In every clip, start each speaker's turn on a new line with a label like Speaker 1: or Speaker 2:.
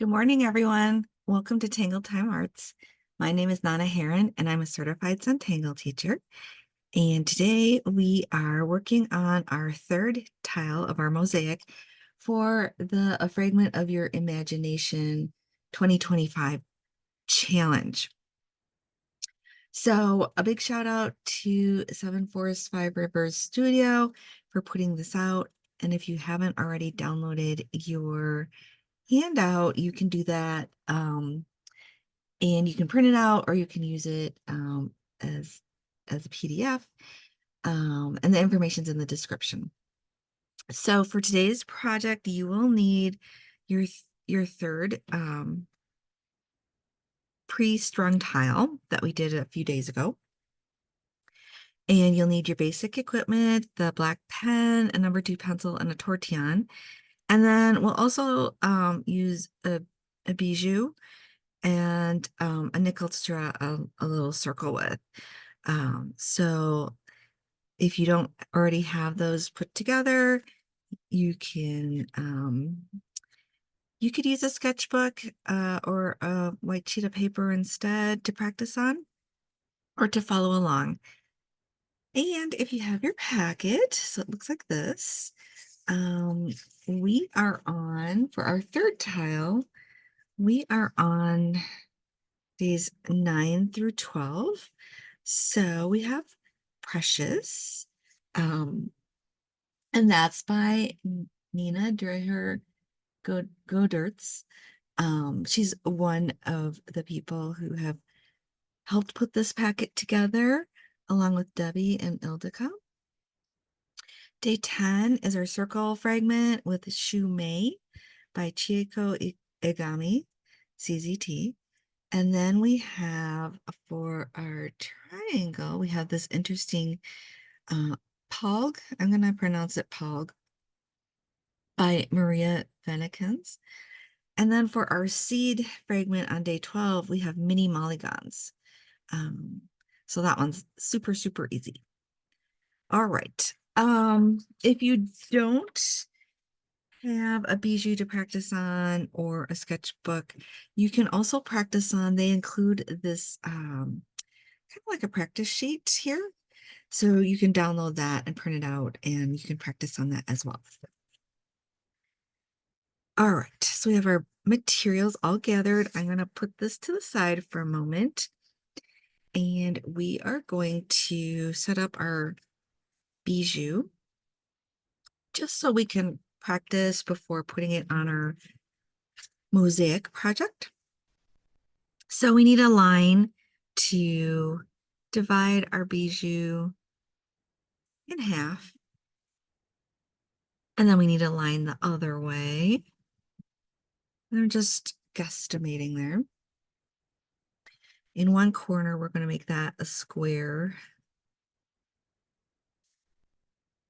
Speaker 1: Good morning, everyone. Welcome to Tangle Time Arts. My name is Nana Heron, and I'm a certified Zentangle teacher. And today we are working on our third tile of our mosaic for the A Fragment of Your Imagination 2025 challenge. So a big shout out to Seven Forests Five Rivers Studio for putting this out. And if you haven't already downloaded your handout, you can do that. And you can print it out or you can use it as a PDF. And the information's in the description. So for today's project, you will need your third pre-strung tile that we did a few days ago. And you'll need your basic equipment, the black pen, a number 2 pencil, and a tortillon. And then we'll also use a Bijou and a nickel to draw a little circle with. So if you don't already have those put together, you can you could use a sketchbook or a white sheet of paper instead to practice on or to follow along. And if you have your packet, so it looks like this, we are on, for our third tile, we are on days 9 through 12. So we have Precious, and that's by Nina Dreher-Goeddertz. She's one of the people who have helped put this packet together, along with Debbie and Ildica. Day 10 is our circle fragment with Shu-May by Chieko Egami, CZT. And then we have, for our triangle, we have this interesting Palg. I'm going to pronounce it Palg by Maria Vennekens. And then for our seed fragment on day 12, we have mini Molygons. So that one's super, super easy. All right. If you don't have a Bijou to practice on or a sketchbook, you can also practice on, they include this kind of like a practice sheet here. So you can download that and print it out and you can practice on that as well. All right, so we have our materials all gathered. I'm going to put this to the side for a moment. And we are going to set up our Bijou just so we can practice before putting it on our mosaic project. So we need a line to divide our Bijou in half. And then we need a line the other way. And I'm just guesstimating there. In one corner, we're going to make that a square.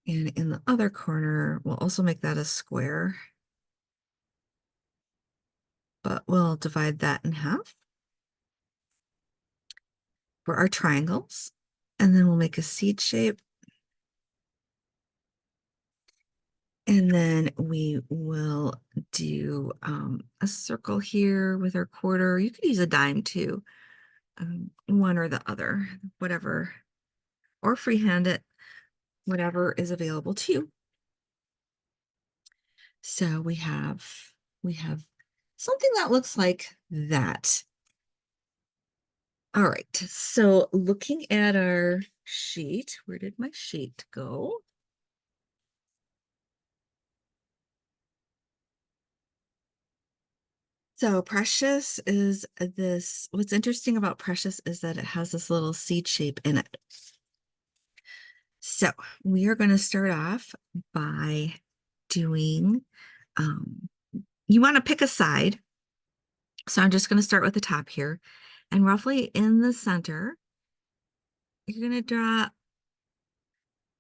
Speaker 1: And in the other corner, we'll also make that a square. But we'll divide that in half for our triangles. And then we'll make a seed shape. And then we will do a circle here with our quarter. You could use a dime too, one or the other, whatever, or freehand it, whatever is available to you. So we have something that looks like that. All right, so looking at our sheet, where did my sheet go? So Precious is this, what's interesting about Precious is that it has this little seed shape in it. So we are going to start off by doing, you want to pick a side. So I'm just going to start with the top here. And roughly in the center, you're going to draw,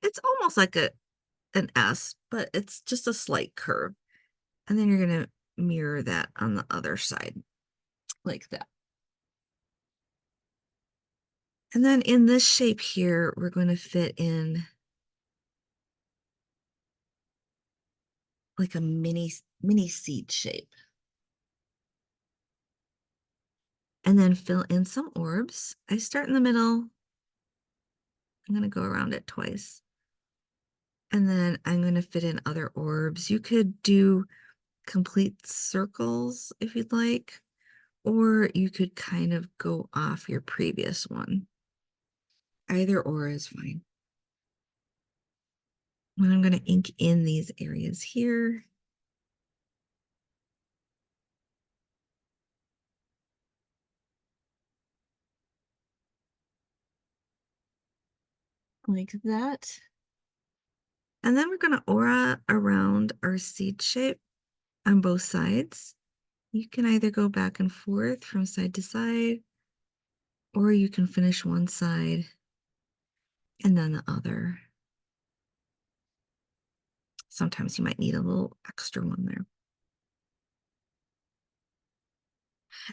Speaker 1: it's almost like an S, but it's just a slight curve. And then you're going to mirror that on the other side, like that. And then in this shape here, we're going to fit in like a mini seed shape. and then fill in some orbs. I start in the middle. I'm going to go around it twice. And then I'm going to fit in other orbs. You could do complete circles if you'd like, or you could kind of go off your previous one. Either or is fine. And I'm going to ink in these areas here. Like that. And then we're going to aura around our seed shape on both sides. You can either go back and forth from side to side, or you can finish one side and then the other. Sometimes you might need a little extra one there.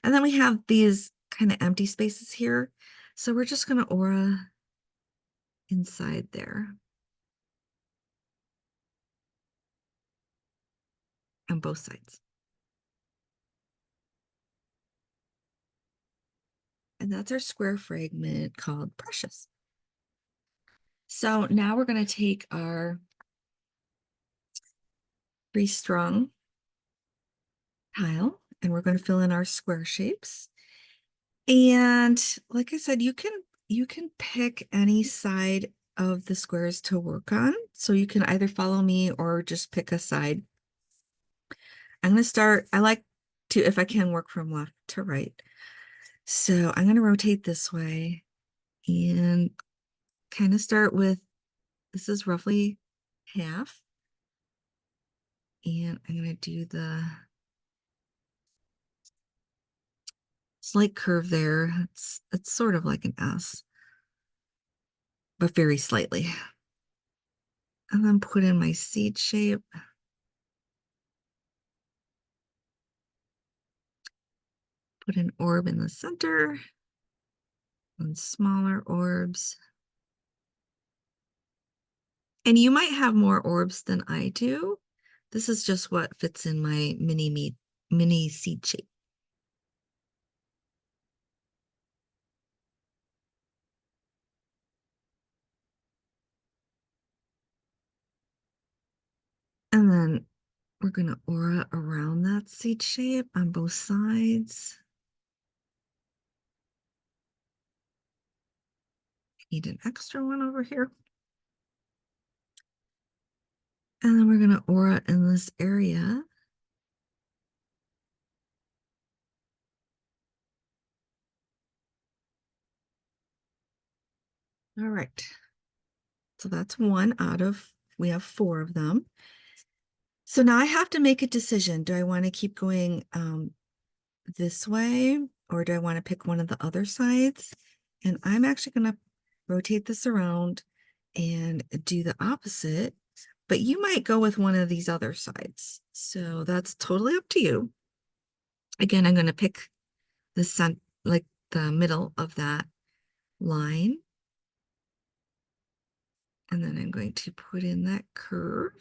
Speaker 1: And then we have these kind of empty spaces here. So we're just going to aura inside there on both sides. And that's our square fragment called Precious. So now we're going to take our pre-strung tile and we're going to fill in our square shapes. And like I said, you can pick any side of the squares to work on. So you can either follow me or just pick a side. I'm going to start, I like to, if I can, work from left to right. So I'm going to rotate this way and kind of start with, this is roughly half. And I'm going to do the slight curve there. It's sort of like an S, but very slightly. And then put in my seed shape. Put an orb in the center and smaller orbs. And you might have more orbs than I do. This is just what fits in my mini seed shape. And then we're going to aura around that seed shape on both sides. Need an extra one over here. And then we're going to aura in this area. All right. So that's one out of, we have 4 of them. So now I have to make a decision. Do I want to keep going this way, or do I want to pick one of the other sides? And I'm actually going to rotate this around and do the opposite, but you might go with one of these other sides. So that's totally up to you. Again, I'm going to pick the like the middle of that line. And then I'm going to put in that curve.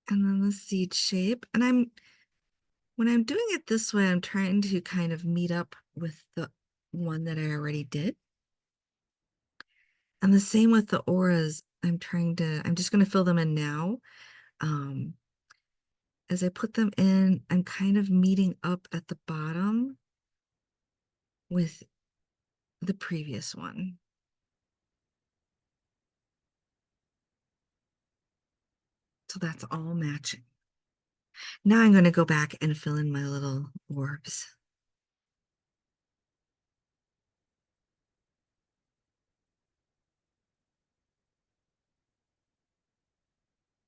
Speaker 1: And then the seed shape. And when I'm doing it this way, I'm trying to kind of meet up with the one that I already did. And the same with the auras. I'm just going to fill them in now. As I put them in, I'm kind of meeting up at the bottom with the previous one. So that's all matching. Now I'm going to go back and fill in my little orbs.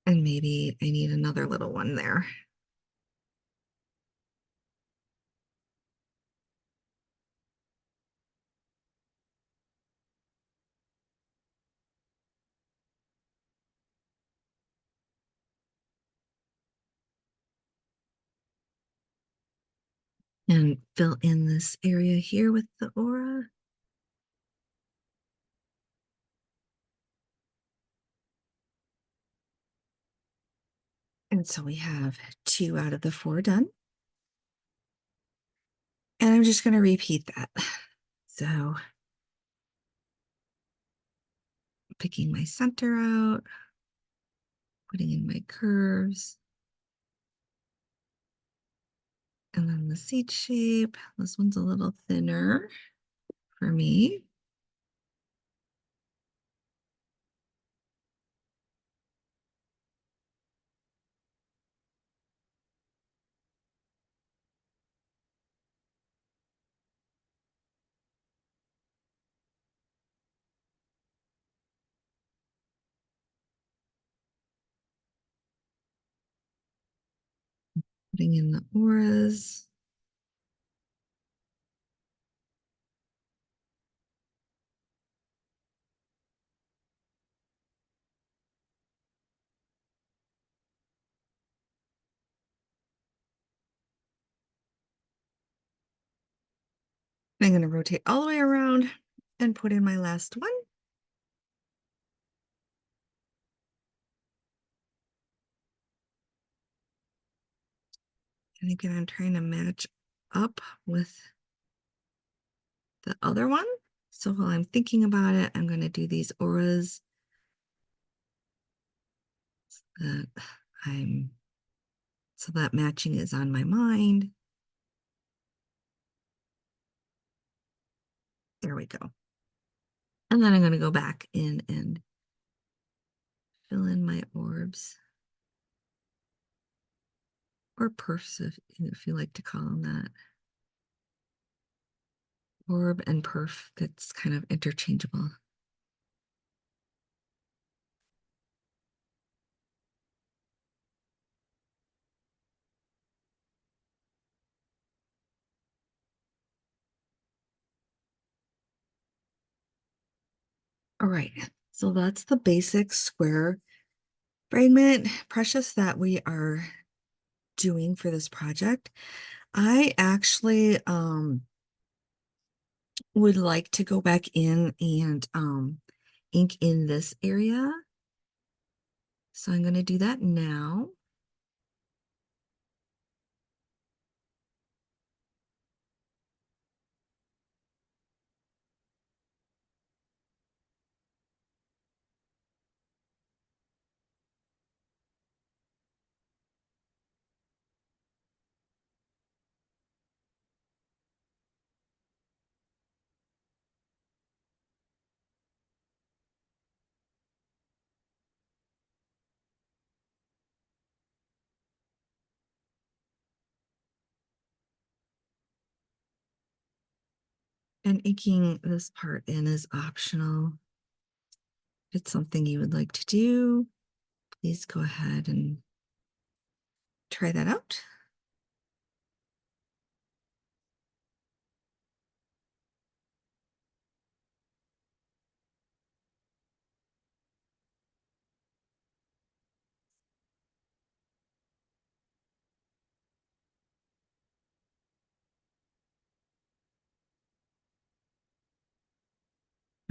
Speaker 1: And maybe I need another little one there. And fill in this area here with the aura. And so we have 2 out of the 4 done. And I'm just going to repeat that. So picking my center out, putting in my curves, and then the seed shape. This one's a little thinner for me. Putting in the auras. I'm going to rotate all the way around and put in my last one. And again, I'm trying to match up with the other one. So while I'm thinking about it, I'm going to do these auras that so that matching is on my mind. There we go. And then I'm going to go back in and fill in my orbs, or perfs if you like to call them that. Orb and perf, that's kind of interchangeable. All right, so that's the basic square fragment precious that we are doing for this project. I actually would like to go back in and ink in this area. So I'm going to do that now. And inking this part in is optional. If it's something you would like to do, please go ahead and try that out.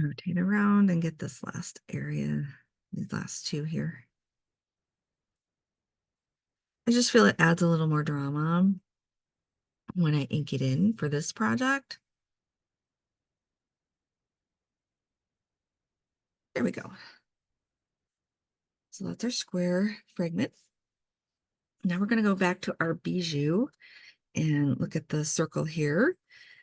Speaker 1: Rotate around and get this last area, these last two here. I just feel it adds a little more drama when I ink it in for this project. There we go. So that's our square fragment. Now we're going to go back to our bijou and look at the circle here.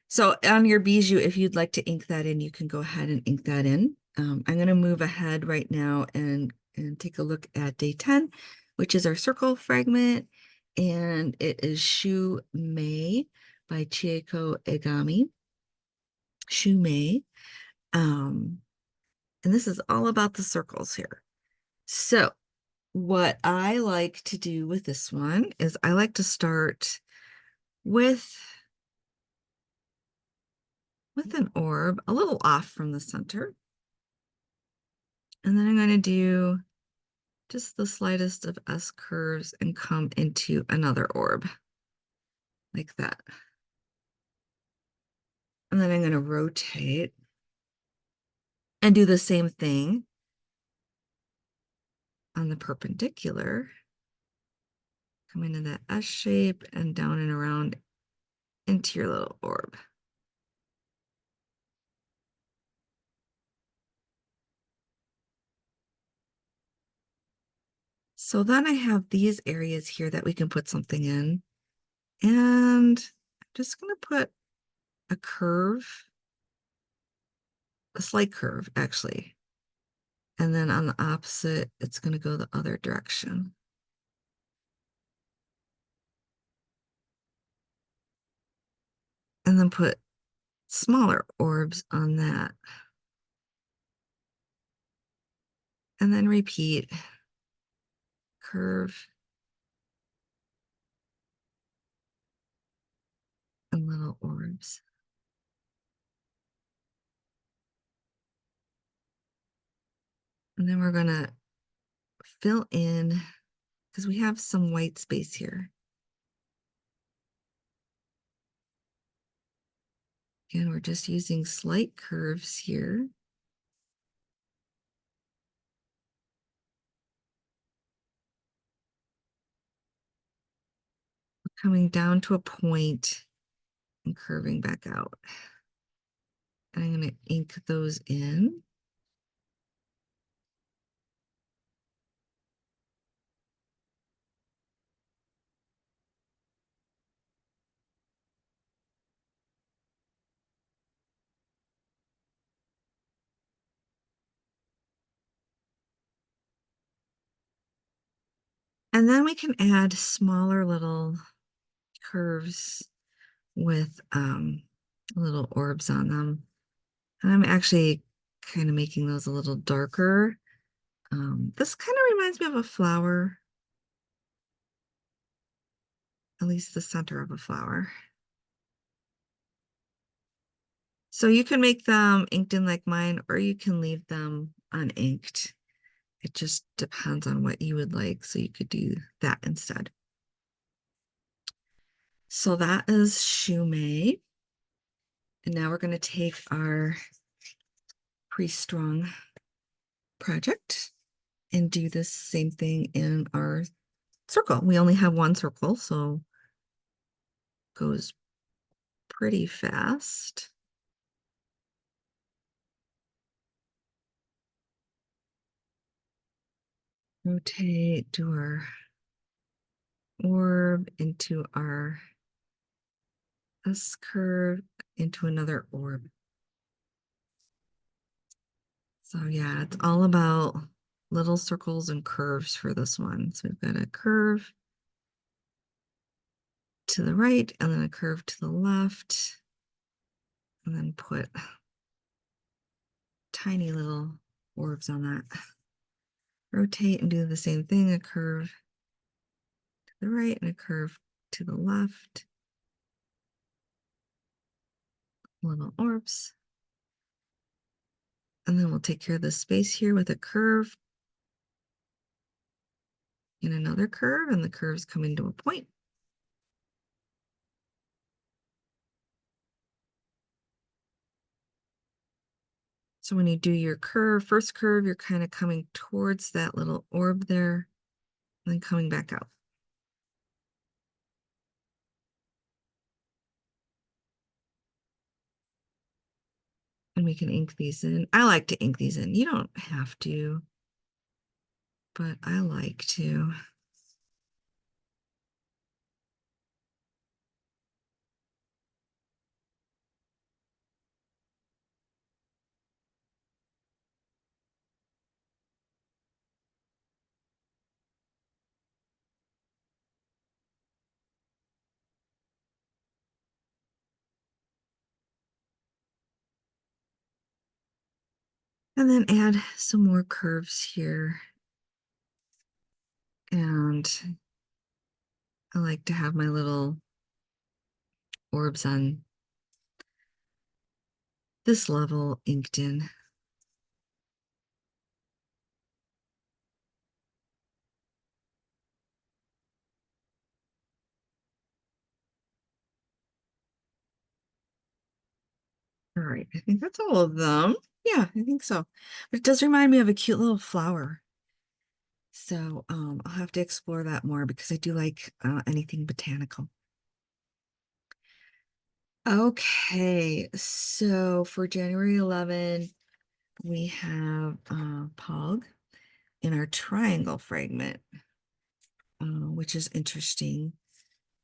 Speaker 1: So on your bijou, if you'd like to ink that in, you can go ahead and ink that in. I'm going to move ahead right now and take a look at day 10, which is our circle fragment. And it is Shu-May by Chieko Egami. Shu-May. And this is all about the circles here. So what I like to do with this one is I like to start with an orb a little off from the center. And then I'm going to do just the slightest of S curves and come into another orb like that. And then I'm going to rotate and do the same thing on the perpendicular. Come into that S shape and down and around into your little orb. So then I have these areas here that we can put something in. And I'm just going to put a curve, a slight curve actually. And then on the opposite, it's going to go the other direction. And then put smaller orbs on that. And then repeat, curve, and little orbs. And then we're going to fill in, because we have some white space here. Again, we're just using slight curves here. Coming down to a point and curving back out. And I'm going to ink those in. And then we can add smaller little curves with little orbs on them. And I'm actually kind of making those a little darker. This kind of reminds me of a flower, at least the center of a flower. So you can make them inked in like mine, or you can leave them uninked. It just depends on what you would like. So you could do that instead. So that is Shu-May. And now we're going to take our pre-strung project and do the same thing in our circle. We only have one circle, so it goes pretty fast. Rotate, do our orb into our S curve into another orb. So yeah, it's all about little circles and curves for this one. So we've got a curve to the right and then a curve to the left, and then put tiny little orbs on that. Rotate and do the same thing, a curve to the right and a curve to the left. Little orbs. And then we'll take care of the space here with a curve and another curve, and the curves coming to a point. So when you do your curve, first curve, you're kind of coming towards that little orb there, and then coming back out. And we can ink these in. I like to ink these in. You don't have to, but I like to. And then add some more curves here. And I like to have my little orbs on this level inked in. All right, I think that's all of them. Yeah, I think so. But it does remind me of a cute little flower. So I'll have to explore that more because I do like anything botanical. Okay, so for January 11, we have Palg in our triangle fragment, which is interesting.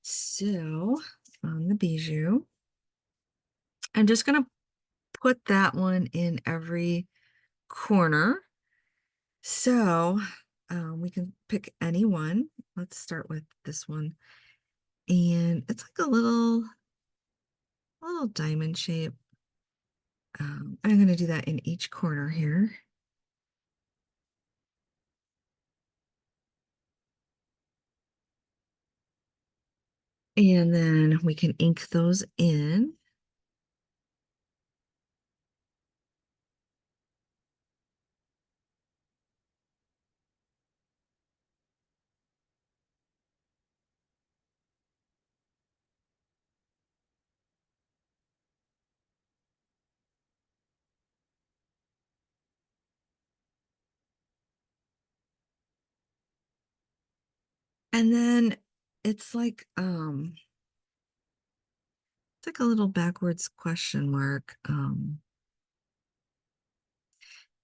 Speaker 1: So on the Bijou, I'm just going to put that one in every corner. So we can pick any one. Let's start with this one. And it's like a little diamond shape. I'm going to do that in each corner here. And then we can ink those in. And then it's like a little backwards question mark. And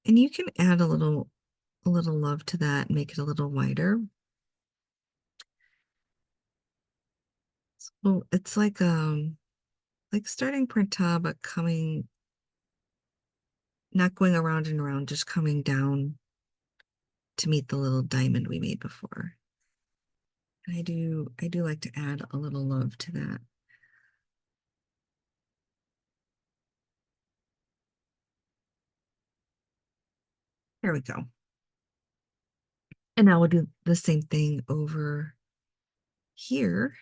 Speaker 1: you can add a little love to that, make it a little wider. So it's like starting print tab, but coming, not going around and around, just coming down to meet the little diamond we made before. And I do like to add a little love to that. There we go. And now we'll do the same thing over here.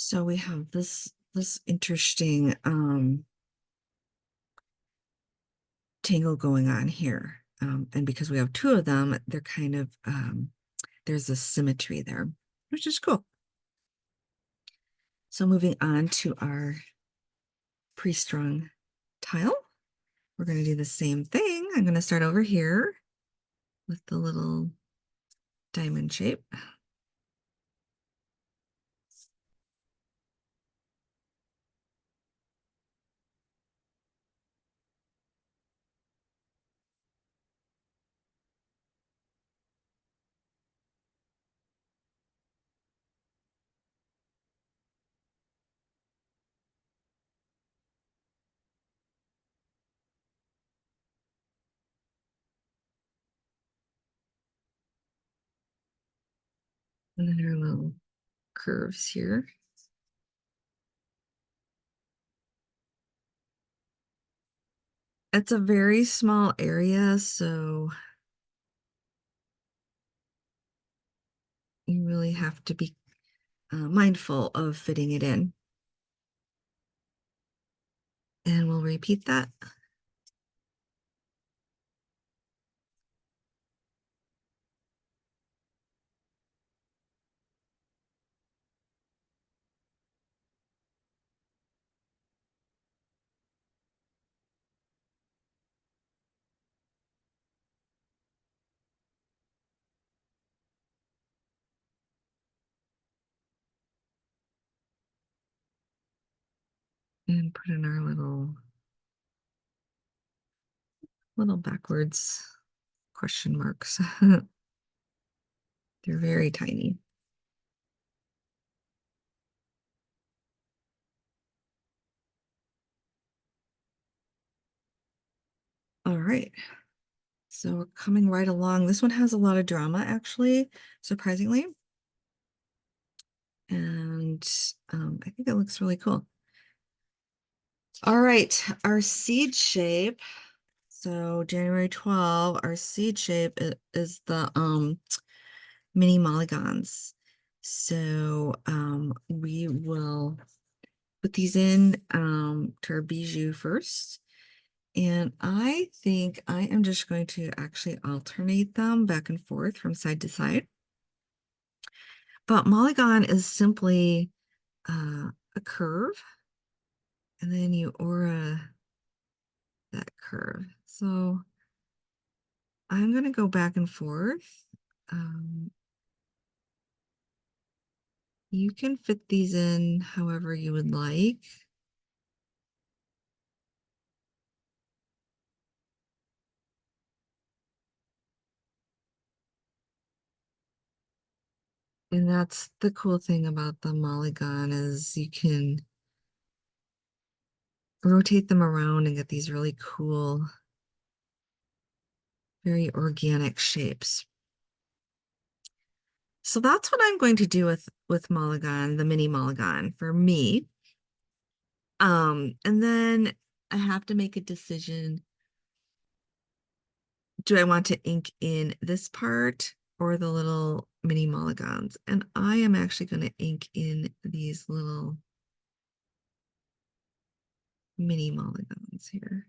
Speaker 1: So we have this interesting tangle going on here. And because we have two of them, they're kind of there's a symmetry there, which is cool. So moving on to our pre-strung tile, we're going to do the same thing. I'm going to start over here with the little diamond shape. And then our little curves here. It's a very small area, so you really have to be mindful of fitting it in. And we'll repeat that. And put in our little backwards question marks. They're very tiny. All right. So we're coming right along. This one has a lot of drama, actually, surprisingly. And I think it looks really cool. All right, our seed shape. So January 12, our seed shape is the mini Molygons. So we will put these in to our Bijou first. And I think I am just going to actually alternate them back and forth from side to side. But Molygon is simply a curve, and then you aura that curve. So I'm going to go back and forth. You can fit these in however you would like. And that's the cool thing about the Molygon is you can rotate them around and get these really cool, very organic shapes. So that's what I'm going to do with Molygon, the mini Molygon for me. And then I have to make a decision. Do I want to ink in this part or the little mini Molygons? And I am actually going to ink in these little mini Molygons here.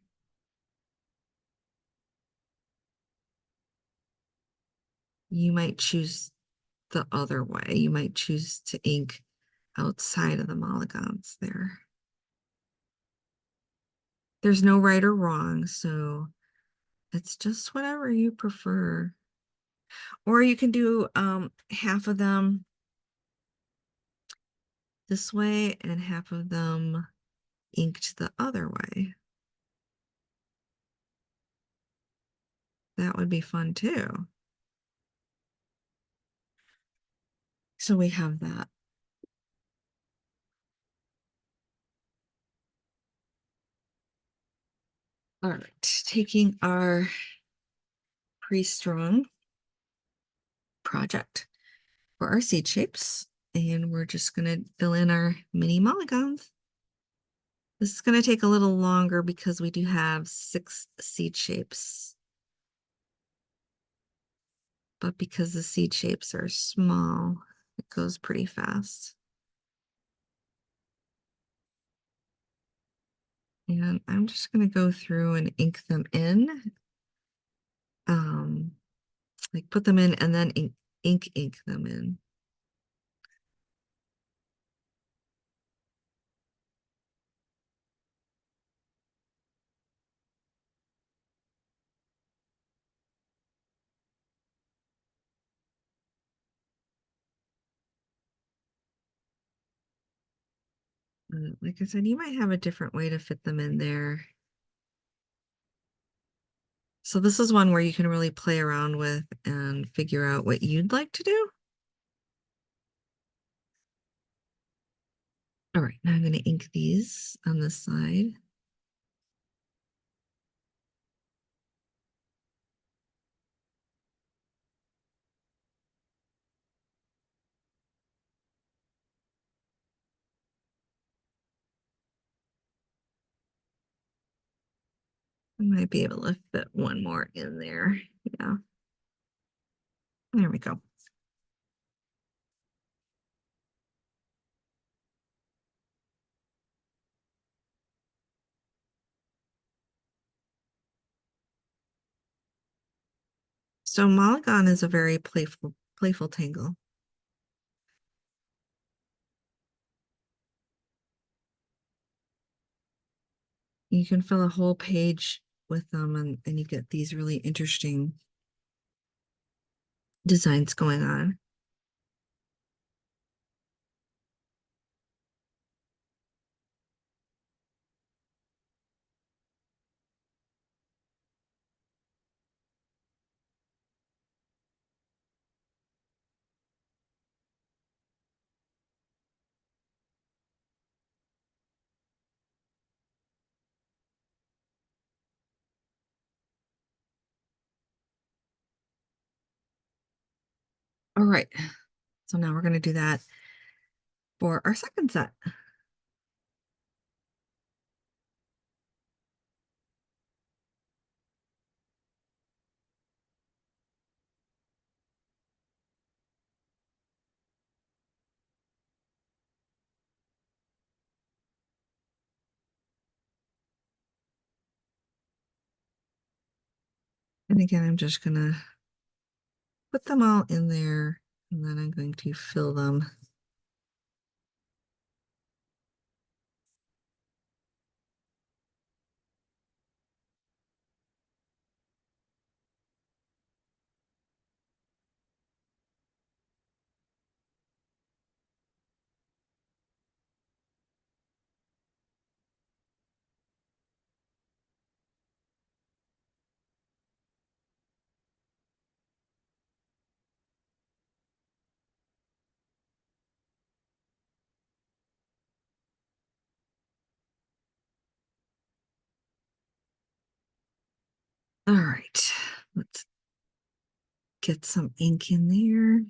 Speaker 1: You might choose the other way. You might choose to ink outside of the Molygons there. There's no right or wrong, so it's just whatever you prefer. Or you can do half of them this way and half of them inked the other way. That would be fun too. So we have that. All right, taking our pre-strung project for our seed shapes, and we're just going to fill in our mini Molygons. This is going to take a little longer because we do have 6 seed shapes. But because the seed shapes are small, it goes pretty fast. And I'm just going to go through and ink them in. Like put them in and then ink them in. Like I said, you might have a different way to fit them in there. So this is one where you can really play around with and figure out what you'd like to do. All right, now I'm going to ink these on this side. I might be able to fit one more in there. Yeah, there we go. So Molygon is a very playful tangle. You can fill a whole page with them and you get these really interesting designs going on. All right, so now we're going to do that for our second set. And again, I'm just going to put them all in there, and then I'm going to fill them. All right, let's get some ink in there.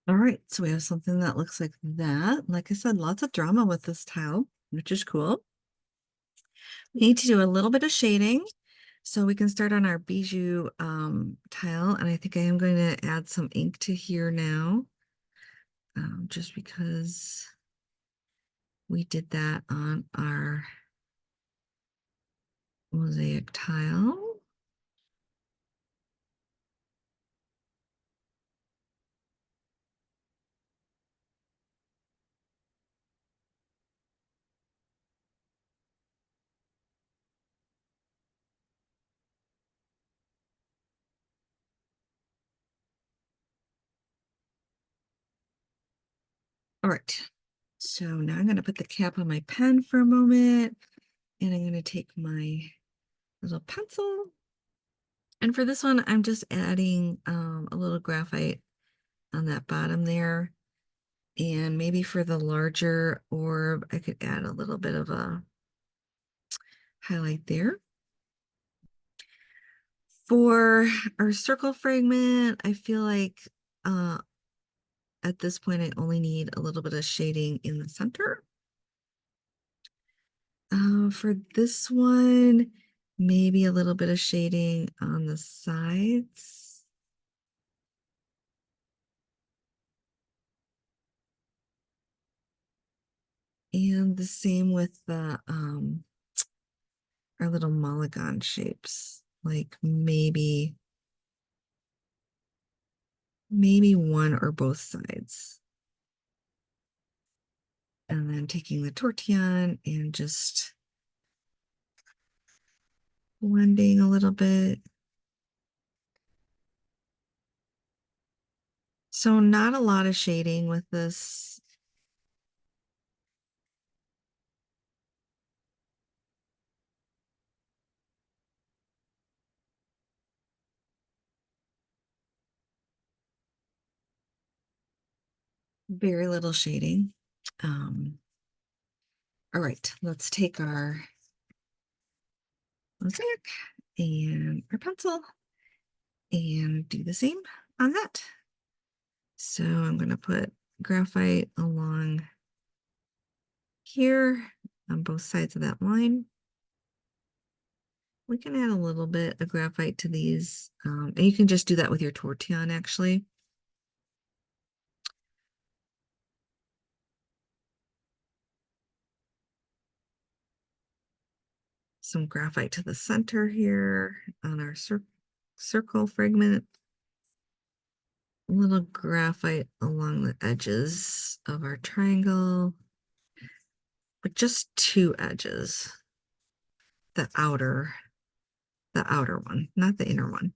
Speaker 1: All right, so we have something that looks like that. Like I said, lots of drama with this tile, which is cool. We need to do a little bit of shading. So we can start on our Bijou tile, and I think I am going to add some ink to here now, just because we did that on our Mosaic tile. All right, so now I'm going to put the cap on my pen for a moment, and I'm going to take my little pencil. And for this one, I'm just adding a little graphite on that bottom there. And maybe for the larger orb, I could add a little bit of a highlight there. For our circle fragment, I feel like at this point, I only need a little bit of shading in the center. For this one, maybe a little bit of shading on the sides. And the same with the our little Molygon shapes, like maybe one or both sides. And then taking the tortillon and just blending a little bit. So not a lot of shading with this. Very little shading. All right, let's take our mosaic and our pencil, and do the same on that. So I'm going to put graphite along here on both sides of that line. We can add a little bit of graphite to these, and you can just do that with your tortillon actually. Some graphite to the center here on our circle fragment. A little graphite along the edges of our triangle, but just two edges. The outer one, not the inner one.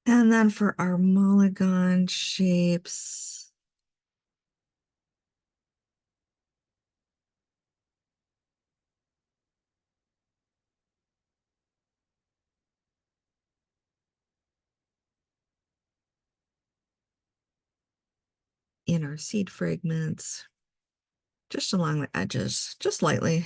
Speaker 1: And then for our Molygon shapes, in our seed fragments, just along the edges, just lightly.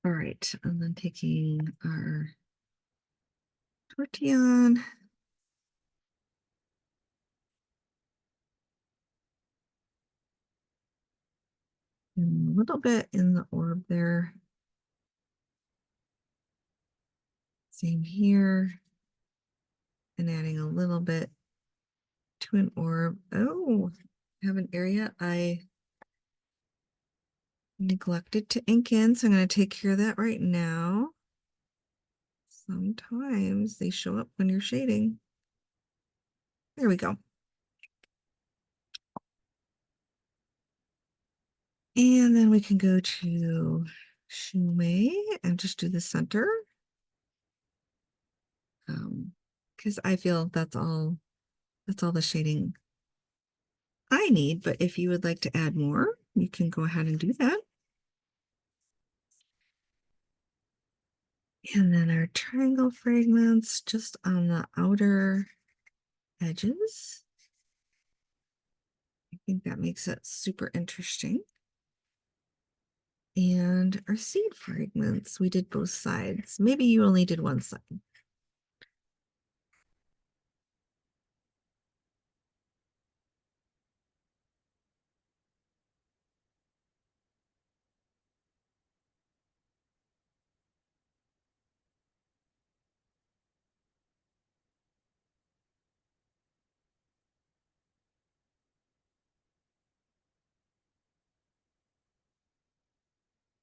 Speaker 1: All right, and then taking our tortillon, and a little bit in the orb there. Same here, and adding a little bit to an orb. Oh, I have an area I neglected to ink in, so I'm going to take care of that right now. Sometimes they show up when you're shading. There we go. And then we can go to Shu-May and just do the center. Because I feel that's all the shading I need, but if you would like to add more, you can go ahead and do that. And then our triangle fragments just on the outer edges. I think that makes it super interesting. And our seed fragments, we did both sides. Maybe you only did one side.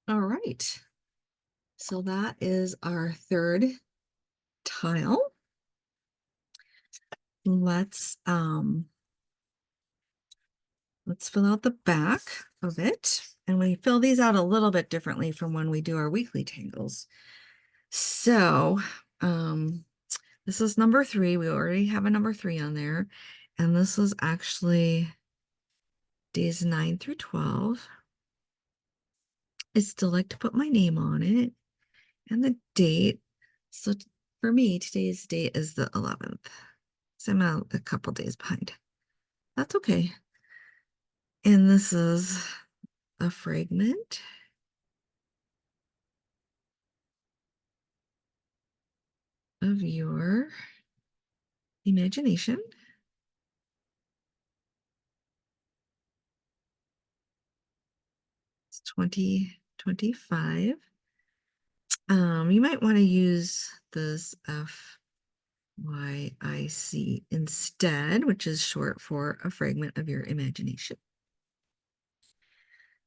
Speaker 1: All right. So that is our third tile. Let's fill out the back of it. And we fill these out a little bit differently from when we do our weekly tangles. So this is number 3. We already have a number 3 on there. And this is actually days 9 through 12. I still like to put my name on it and the date. So for me, today's date is the 11th. So I'm out a couple days behind. That's okay. And this is a fragment of your imagination. It's 2025. You might want to use this FYIC instead, which is short for a fragment of your imagination.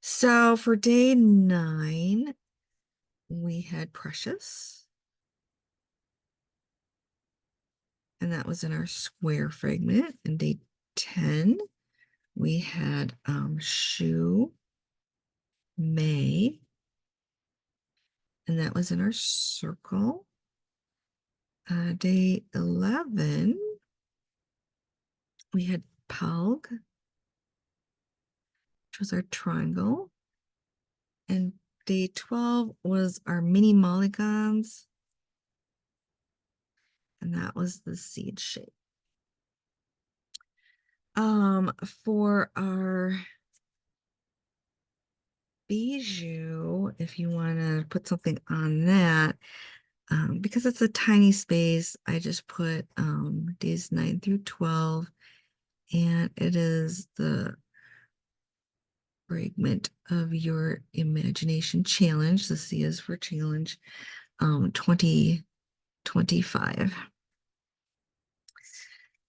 Speaker 1: So for day 9, we had Precious. And that was in our square fragment. And day 10, we had Shu-May. And that was in our circle. Day 11, we had Palg, which was our triangle. And day 12 was our mini Molygons. And that was the seed shape. For our Bijou, if you want to put something on that, because it's a tiny space, I just put days 9 through 12, and it is the Fragment of Your Imagination Challenge. The C is for challenge 2025.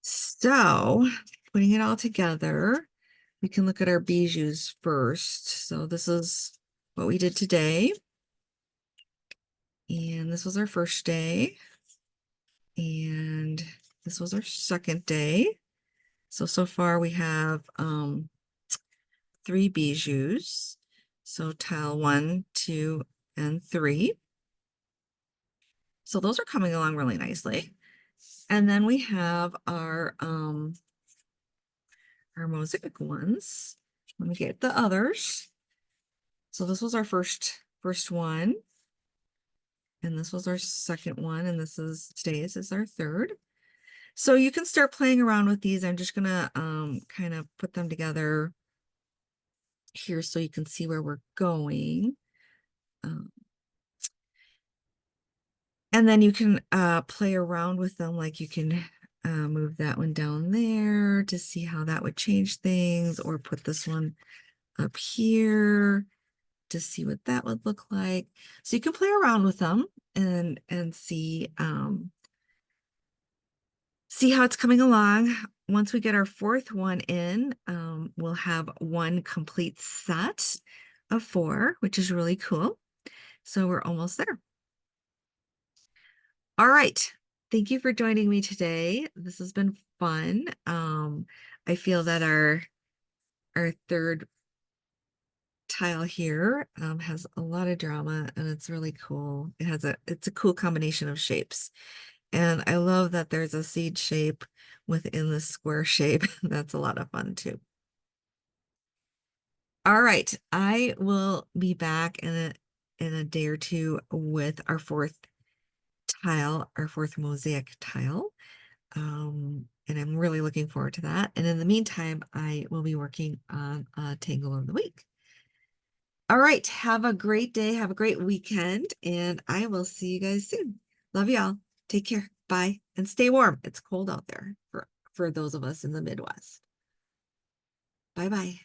Speaker 1: So putting it all together, we can look at our bijous first. So this is what we did today. And this was our first day. And this was our second day. So far we have 3 bijous. So tile 1, 2, and 3. So those are coming along really nicely. And then we have our mosaic ones. Let me get the others. So this was our first one. And this was our second one. And today's is our third. So you can start playing around with these. I'm just gonna kind of put them together here so you can see where we're going. And then you can play around with them, like you can move that one down there to see how that would change things, or put this one up here to see what that would look like. So you can play around with them and see how it's coming along. Once we get our fourth one in, we'll have one complete set of 4, which is really cool. So we're almost there. All right. Thank you for joining me today. This has been fun. I feel that our third tile here has a lot of drama, and it's really cool. It's a cool combination of shapes. And I love that there's a seed shape within the square shape. That's a lot of fun too. All right, I will be back in a day or two with our fourth tile, our fourth mosaic tile. And I'm really looking forward to that. And in the meantime, I will be working on a tangle of the week. All right, have a great day, have a great weekend, and I will see you guys soon. Love y'all. Take care. Bye. And stay warm. It's cold out there for those of us in the Midwest. Bye-bye.